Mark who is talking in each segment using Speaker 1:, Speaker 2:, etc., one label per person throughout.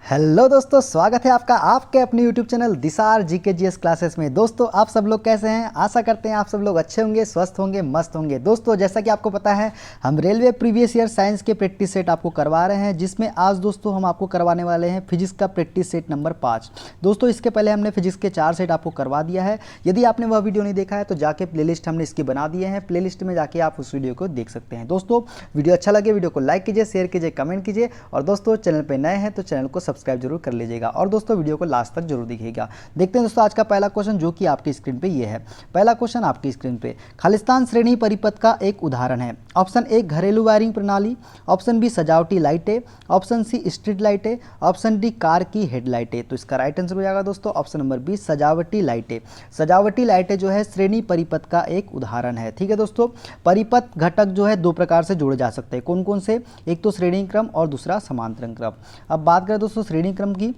Speaker 1: Hello दोस्तों, स्वागत है आपका आपके अपने यूट्यूब चैनल दिसार जीके जीएस क्लासेस में। दोस्तों आप सब लोग कैसे हैं? आशा करते हैं आप सब लोग अच्छे होंगे, स्वस्थ होंगे, मस्त होंगे। दोस्तों जैसा कि आपको पता है हम रेलवे प्रीवियस ईयर साइंस के प्रैक्टिस सेट आपको करवा रहे हैं, जिसमें आज दोस्तों हम आपको करवाने वाले हैं फिजिक्स का प्रैक्टिस सेट नंबर 5। दोस्तों इसके पहले हमने फिजिक्स के 4 सेट आपको करवा दिया है। यदि आपने वह वीडियो नहीं देखा है तो जाके प्लेलिस्ट हमने इसकी बना दिए हैं, प्लेलिस्ट में जाके आप उस वीडियो को देख सकते हैं। दोस्तों वीडियो अच्छा लगे वीडियो को लाइक कीजिए, शेयर कीजिए, कमेंट कीजिए और दोस्तों चैनल पर नए हैं तो चैनल को सब्सक्राइब जरूर कर लीजिए और दोस्तों वीडियो को लास्ट तक जरूर देखिएगा। देखते हैं दोस्तों आज का पहला क्वेश्चन जो कि आपकी स्क्रीन पे ये है। पहला क्वेश्चन आपकी स्क्रीन पे खालिस्तान श्रेणी परिपथ का एक उदाहरण है। ऑप्शन ए घरेलू वायरिंग प्रणाली, ऑप्शन बी सजावटी लाइटें, ऑप्शन सी स्ट्रीट लाइटें, ऑप्शन डी कार की हेडलाइटें। तो इसका राइट आंसर हो जाएगा दोस्तों ऑप्शन नंबर बी सजावटी लाइटें। सजावटी लाइटें जो है श्रेणी परिपथ का एक उदाहरण है। ठीक है दोस्तों, परिपथ घटक जो है दो प्रकार से जोड़े जा सकते हैं। कौन कौन से? एक तो श्रेणी क्रम और दूसरा समांतरण क्रम। अब बात करें दोस्तों श्रेणी क्रम की,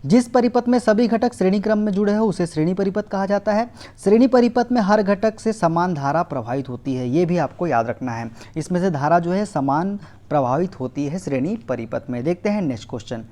Speaker 1: जिस परिपथ में सभी घटक श्रेणी क्रम में जुड़े हो उसे श्रेणी परिपथ कहा जाता है। श्रेणी परिपथ में हर घटक से समान धारा प्रवाहित होती है, ये भी आपको याद रखना है। इसमें से धारा जो है समान प्रभावित होती है श्रेणी परिपथ में। देखते हैं नेक्स्ट क्वेश्चन।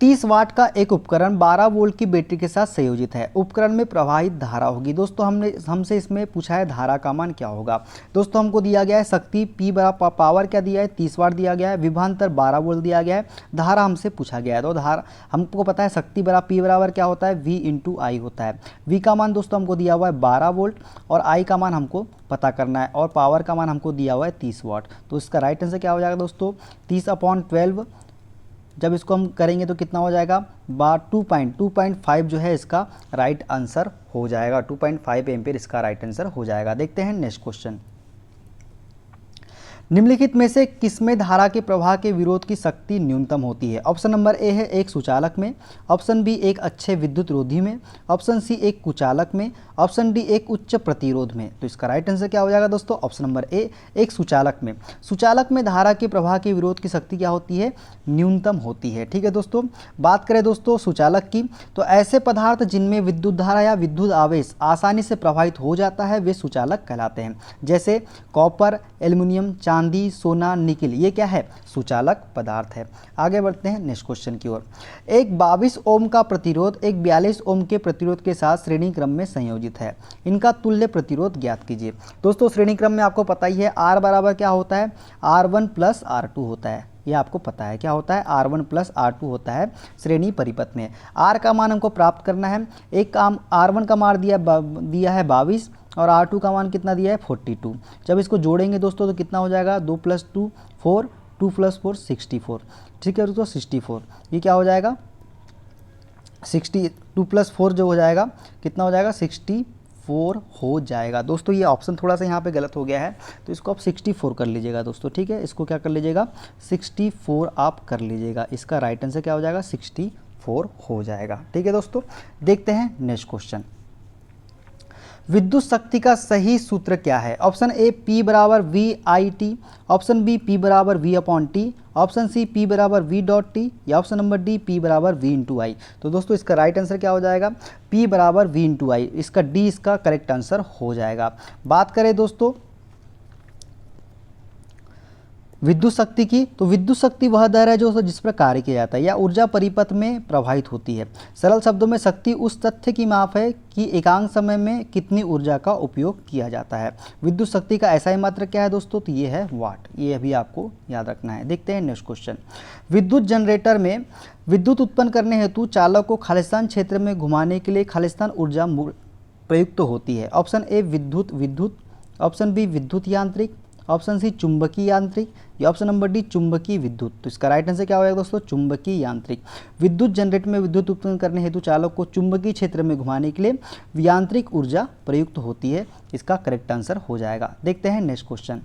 Speaker 1: 30 वाट का एक उपकरण 12 वोल्ट की बैटरी के साथ संयोजित है। उपकरण में प्रवाहित धारा होगी। दोस्तों हमसे इसमें पूछा है धारा का मान क्या होगा। दोस्तों हमको दिया गया है शक्ति P बराबर पावर क्या दिया है 30 वाट दिया गया है, विभवांतर 12 वोल्ट दिया गया है, धारा हमसे पूछा गया है। तो धारा हमको पता है शक्ति बराबर P बराबर क्या होता है V इंटू आई होता है। V का मान दोस्तों हमको दिया हुआ है 12 वोल्ट और I का मान हमको पता करना है और पावर का मान हमको दिया हुआ है 30 वाट। तो इसका राइट आंसर क्या हो जाएगा दोस्तों 30/12। जब इसको हम करेंगे तो कितना हो जाएगा 2.5 जो है इसका राइट आंसर हो जाएगा। 2.5 एम्पीयर इसका राइट आंसर हो जाएगा। देखते हैं नेक्स्ट क्वेश्चन। निम्नलिखित में से किसमें धारा के प्रवाह के विरोध की शक्ति न्यूनतम होती है? ऑप्शन नंबर ए है एक सुचालक में, ऑप्शन बी एक अच्छे विद्युत रोधी में, ऑप्शन सी एक कुचालक में, ऑप्शन डी एक उच्च प्रतिरोध में। तो इसका राइट आंसर क्या हो जाएगा दोस्तों ऑप्शन नंबर ए एक सुचालक में। सुचालक में धारा के प्रवाह के विरोध की शक्ति क्या होती है? न्यूनतम होती है। ठीक है दोस्तों, बात करें दोस्तों सुचालक की तो ऐसे पदार्थ जिनमें विद्युत धारा या विद्युत आवेश आसानी से प्रवाहित हो जाता है वे सुचालक कहलाते हैं। जैसे कॉपर, एल्युमिनियम, चांदी, सोना, निकिल, ये क्या है? सुचालक पदार्थ है। आगे बढ़ते हैं नेक्स्ट क्वेश्चन की ओर। एक 22 ओम का प्रतिरोध एक 42 ओम के प्रतिरोध के साथ श्रेणी क्रम में संयोजित है। इनका तुल्य प्रतिरोध ज्ञात कीजिए। दोस्तों श्रेणी क्रम में आपको पता ही है R बराबर क्या होता है R1 प्लस R2 होता है। ये आपको पता है क्या होता है R1 प्लस R2 होता है श्रेणी परिपथ में। R का मान हमको प्राप्त करना है। एक काम R1 का मान दिया है 22 और R2 का मान कितना दिया है 42। जब इसको जोड़ेंगे दोस्तों तो कितना हो जाएगा 2 + 2 4, 2 + 4 64। ठीक है दोस्तों 64। ये क्या हो जाएगा 2 + 4 जो हो जाएगा कितना हो जाएगा 64 हो जाएगा। दोस्तों ये ऑप्शन थोड़ा सा यहाँ पे गलत हो गया है तो इसको आप 64 कर लीजिएगा दोस्तों। ठीक है, इसको क्या कर लीजिएगा 64 आप कर लीजिएगा। इसका राइट आंसर क्या हो जाएगा 64 हो जाएगा। ठीक है दोस्तों, देखते हैं नेक्स्ट क्वेश्चन। विद्युत शक्ति का सही सूत्र क्या है? ऑप्शन ए P बराबर VIT, ऑप्शन बी P बराबर V/T, ऑप्शन सी P बराबर V.T या ऑप्शन नंबर डी P बराबर V इंटू आई। तो दोस्तों इसका राइट आंसर क्या हो जाएगा P बराबर V इंटू आई। इसका डी इसका करेक्ट आंसर हो जाएगा। बात करें दोस्तों विद्युत शक्ति की तो विद्युत शक्ति वह दर है जो जिस पर कार्य किया जाता है या ऊर्जा परिपथ में प्रवाहित होती है। सरल शब्दों में शक्ति उस तथ्य की माप है कि एकांक समय में कितनी ऊर्जा का उपयोग किया जाता है। विद्युत शक्ति का ऐसा ही मात्रक क्या है दोस्तों? तो ये है वाट। ये अभी आपको याद रखना है। देखते हैं नेक्स्ट क्वेश्चन। विद्युत जनरेटर में विद्युत उत्पन्न करने हेतु चालक को खालिस्तान क्षेत्र में घुमाने के लिए खालिस्तान ऊर्जा प्रयुक्त होती है। ऑप्शन ए विद्युत, ऑप्शन बी विद्युत यांत्रिक, ऑप्शन सी चुंबकीय यांत्रिक या ऑप्शन नंबर डी चुंबकीय विद्युत। तो इसका राइट आंसर क्या होगा दोस्तों चुंबकीय यांत्रिक। विद्युत जनरेटर में विद्युत उत्पन्न करने हेतु चालक को चुंबकीय क्षेत्र में घुमाने के लिए यांत्रिक ऊर्जा प्रयुक्त होती है। इसका करेक्ट आंसर हो जाएगा। देखते हैं नेक्स्ट क्वेश्चन।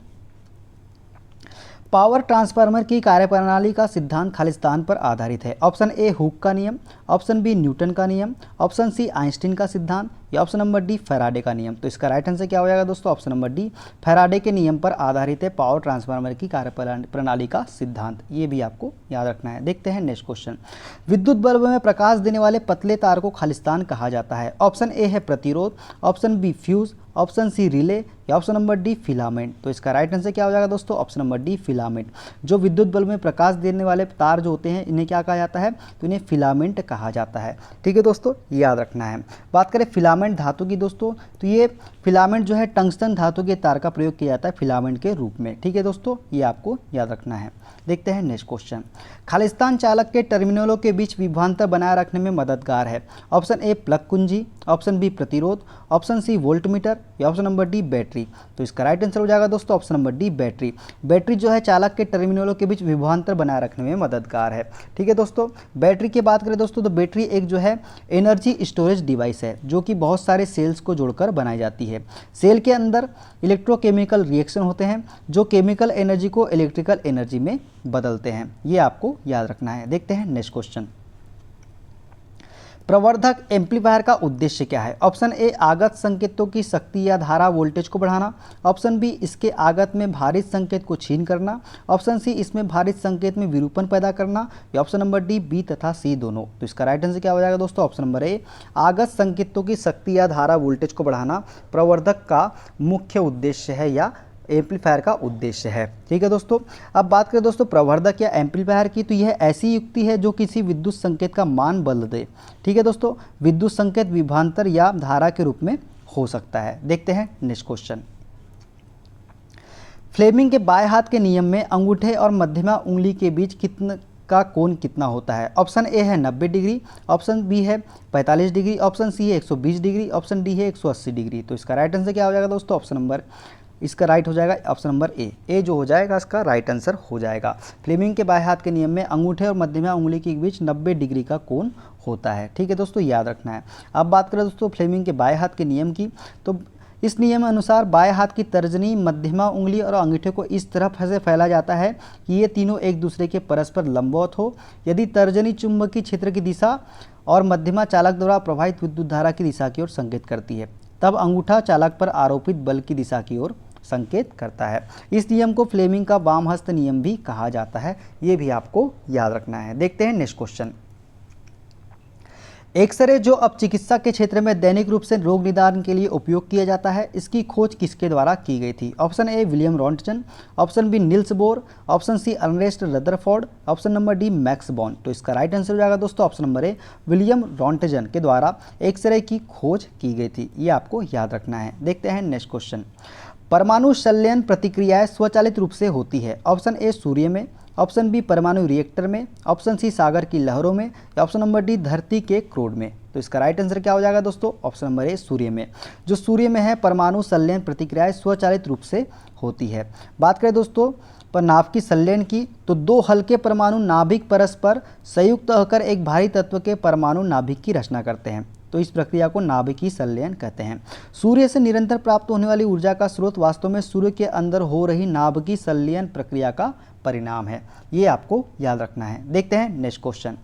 Speaker 1: पावर ट्रांसफार्मर की कार्यप्रणाली का सिद्धांत खालिस्तान पर आधारित है। ऑप्शन ए हुक का नियम, ऑप्शन बी न्यूटन का नियम, ऑप्शन सी आइंस्टीन का सिद्धांत, या ऑप्शन नंबर डी फैराडे का नियम। तो इसका राइट आंसर क्या हो जाएगा दोस्तों? ऑप्शन नंबर डी फैराडे के नियम पर आधारित है पावर ट्रांसफार्मर की कार्य प्रणाली का सिद्धांत। ये भी आपको याद रखना है। देखते हैं नेक्स्ट क्वेश्चन। विद्युत बल्ब में प्रकाश देने वाले पतले तार को खालिस्तान कहा जाता है। ऑप्शन ए है प्रतिरोध, option B fuse, option C relay, या ऑप्शन नंबर डी फिलामेंट। तो इसका राइट आंसर क्या हो जाएगा दोस्तों? Option number D filament. जो विद्युत बल्ब में प्रकाश देने वाले तार जो होते हैं इन्हें क्या कहा जाता है? तो इन्हें फिलामेंट कहा जाता है। ठीक है दोस्तों, याद रखना है। बात करें फिलामेंट धातु की दोस्तों, तो ये फिलामेंट जो है टंगस्टन धातु के तार का प्रयोग किया जाता है फिलामेंट के रूप में। ठीक है दोस्तों, ये आपको याद रखना है। देखते हैं नेक्स्ट क्वेश्चन। खालिस्तान चालक के टर्मिनलों के बीच विभवांतर बनाए रखने में मददगार है। ऑप्शन ए प्लग कुंजी, ऑप्शन बी प्रतिरोध, ऑप्शन सी वोल्टमीटर, या ऑप्शन नंबर डी बैटरी। तो इसका राइट आंसर हो जाएगा दोस्तों option number D battery. Battery जो है चालक के टर्मिनलों के बीच विभवांतर बनाए रखने में मददगार है। ठीक है दोस्तों, बैटरी की बात करें दोस्तों तो बैटरी एक जो है एनर्जी स्टोरेज डिवाइस है जो कि बहुत सारे सेल्स को जोड़कर बनाई जाती है। सेल के अंदर इलेक्ट्रोकेमिकल रिएक्शन होते हैं जो केमिकल एनर्जी को इलेक्ट्रिकल एनर्जी में बदलते हैं। ये आपको याद रखना है। देखते हैं नेक्स्ट क्वेश्चन। प्रवर्धक एम्पलीफायर का उद्देश्य क्या है? ऑप्शन ए आगत संकेतों की शक्ति या धारा वोल्टेज को बढ़ाना, ऑप्शन बी इसके आगत में भारित संकेत को छीन करना, ऑप्शन सी इसमें भारित संकेत में विरूपण पैदा करना, या ऑप्शन नंबर डी बी तथा सी दोनों। तो इसका राइट आंसर क्या हो जाएगा दोस्तों? ऑप्शन नंबर ए आगत संकेतों की शक्ति या धारा वोल्टेज को बढ़ाना प्रवर्धक का मुख्य उद्देश्य है या एम्पलीफायर का उद्देश्य है। ठीक है दोस्तों, अब बात करें दोस्तों प्रवर्धक या एम्पलीफायर की, तो यह ऐसी युक्ति है जो किसी विद्युत संकेत का मान बदल दे। ठीक है दोस्तों, विद्युत संकेत विभवांतर या धारा के रूप में हो सकता है। देखते हैं नेक्स्ट क्वेश्चन। फ्लेमिंग के बाएं हाथ के नियम में अंगूठे और मध्यमा उंगली के बीच कितना का कोण कितना होता है? ऑप्शन ए है 90 डिग्री, ऑप्शन बी है 45 डिग्री, ऑप्शन सी है 120 डिग्री, ऑप्शन डी है 180 डिग्री। तो इसका राइट आंसर क्या हो जाएगा दोस्तों? ऑप्शन नंबर इसका राइट हो जाएगा ऑप्शन नंबर ए जो हो जाएगा इसका राइट आंसर हो जाएगा। फ्लेमिंग के बाएं हाथ के नियम में अंगूठे और मध्यमा उंगली के बीच 90 डिग्री का कोण होता है। ठीक है दोस्तों, याद रखना है। अब बात करें दोस्तों फ्लेमिंग के बाएं हाथ के नियम की, तो इस नियम अनुसार बाएं हाथ की तर्जनी, मध्यमा उंगली और अंगूठे को इस तरफ से फैला जाता है कि ये तीनों एक दूसरे के परस्पर लंबवत हो। यदि तर्जनी चुंबकीय क्षेत्र की दिशा और मध्यमा चालक द्वारा प्रवाहित विद्युत धारा की दिशा की ओर संकेत करती है, तब अंगूठा चालक पर आरोपित बल की दिशा की ओर संकेत करता है। इस नियम को फ्लेमिंग का वामहस्त नियम भी कहा जाता है। ये भी आपको याद रखना है। देखते हैं नेक्स्ट क्वेश्चन। एक्सरे जो अब चिकित्सा के क्षेत्र में दैनिक रूप से रोग निदान के लिए उपयोग किया जाता है, इसकी खोज किसके द्वारा की गई थी? Option A William Roentgen, option B Niels Bohr, option C Ernest Rutherford, option number D Max Born. तो इसका राइट आंसर हो जाएगा दोस्तों option number A William Roentgen के द्वारा एक्सरे की खोज की गई थी। ये आपको याद रखना है। देखते हैं नेक्स्ट क्वेश्चन। परमाणु संलयन प्रतिक्रियाएं स्वचालित रूप से होती है। ऑप्शन ए सूर्य में, ऑप्शन बी परमाणु रिएक्टर में, ऑप्शन सी सागर की लहरों में, या ऑप्शन नंबर डी धरती के क्रोड में। तो इसका राइट आंसर क्या हो जाएगा दोस्तों? ऑप्शन नंबर ए सूर्य में। जो सूर्य में है परमाणु संलयन प्रतिक्रियाएं स्वचालित रूप से होती है। बात करें दोस्तों पर नाभिक संलयन की, तो दो हल्के परमाणु नाभिक परस्पर संयुक्त होकर एक भारी तत्व के परमाणु नाभिक की रचना करते हैं। तो इस प्रक्रिया को नाभिकीय संलयन कहते हैं। सूर्य से निरंतर प्राप्त होने वाली ऊर्जा का स्रोत वास्तव में सूर्य के अंदर हो रही नाभिकीय संलयन प्रक्रिया का परिणाम है। ये आपको याद रखना है। देखते हैं नेक्स्ट क्वेश्चन।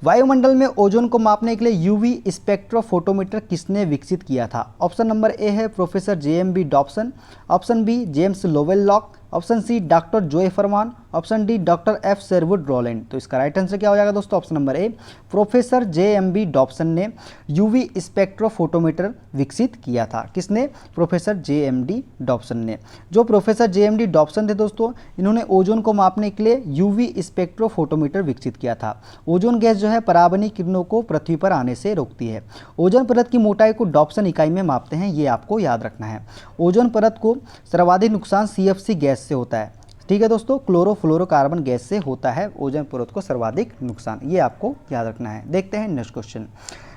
Speaker 1: वायुमंडल में ओजोन को मापने के लिए यूवी स्पेक्ट्रोफोटोमीटर किसने विकसित किया था? ऑप्शन नंबर ए है professor JMB Dobson, option B James Lovelock, option C doctor Joe Farman, option D doctor F Sherwood Rowland. तो इसका राइट आंसर क्या हो जाएगा दोस्तों? Option number A professor JMB Dobson ने यूवी स्पेक्ट्रोफोटोमीटर विकसित किया था। किसने? प्रोफेसर JMD डॉप्सन ने। जो प्रोफेसर JMD डॉप्सन थे दोस्तों, इन्होंने ओजोन को मापने के लिए यूवी स्पेक्ट्रोफोटोमीटर विकसित किया था। ओजोन गैस जो है पराबैंगनी किरणों को पृथ्वी पर आने से रोकती है। ओजोन परत की मोटाई को डॉप्सन इकाई में मापते हैं। ये आपको याद रखना है। ओजोन परत को सर्वाधिक नुकसान CFC गैस से होता है। ठीक है दोस्तों, क्लोरोफ्लोरोकार्बन गैस से होता है ओजोन परत को सर्वाधिक नुकसान। ये आपको याद रखना है। देखते हैं नेक्स्ट क्वेश्चन।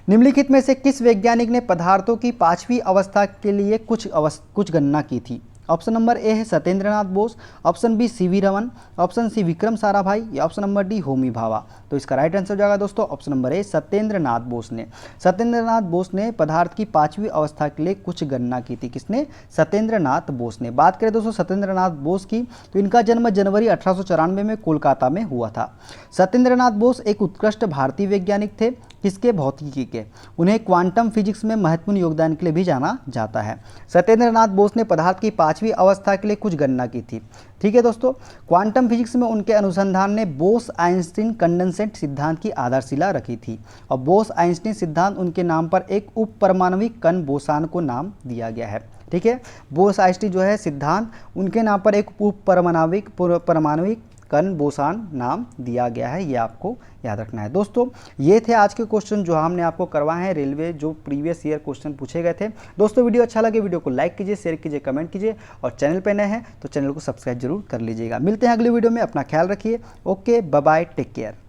Speaker 1: निम्नलिखित में से किस वैज्ञानिक ने पदार्थों की पांचवी अवस्था के लिए कुछ गणना की थी? ऑप्शन नंबर ए है Satyendranath Bose, option B C V Raman, option C Vikram Sarabhai या option number D Homi Bhabha. तो इसका राइट आंसर हो जाएगा दोस्तों option number A Satyendranath Bose ने। सत्येंद्रनाथ बोस ने पदार्थ की 5वीं अवस्था के लिए कुछ गणना की थी। किसने? सत्येंद्रनाथ बोस ने। बात करें दोस्तों सत्येंद्रनाथ बोस की, तो इनका जन्म जनवरी 1894 में कोलकाता में हुआ था। सत्येंद्रनाथ बोस एक उत्कृष्ट भारतीय वैज्ञानिक थे। किसके? भौतिकी के। उन्हें क्वांटम फिजिक्स में महत्वपूर्ण योगदान के लिए भी जाना जाता है। सत्येंद्रनाथ बोस ने पदार्थ की 5वीं अवस्था के लिए कुछ गणना की थी। ठीक है दोस्तों, क्वांटम फिजिक्स में उनके अनुसंधान ने बोस आइंस्टीन कंडेंसेट सिद्धांत की आधारशिला रखी थी और बोस आइंस्टीन सिद्धांत उनके नाम पर एक उप परमाणविक कण बोसान को नाम दिया गया है। ठीक है, बोस आइंस्टीन जो है सिद्धांत, उनके नाम पर एक उप परमाणविक कण बोसान नाम दिया गया है। ये आपको याद रखना है। दोस्तों ये थे आज के क्वेश्चन जो हमने आपको करवाए हैं, रेलवे जो प्रीवियस ईयर क्वेश्चन पूछे गए थे। दोस्तों वीडियो अच्छा लगे वीडियो को लाइक कीजिए, शेयर कीजिए, कमेंट कीजिए और चैनल पे नए हैं तो चैनल को सब्सक्राइब जरूर कर लीजिएगा। मिलते हैं अगले वीडियो में, अपना ख्याल रखिए। Okay, bye bye, take care.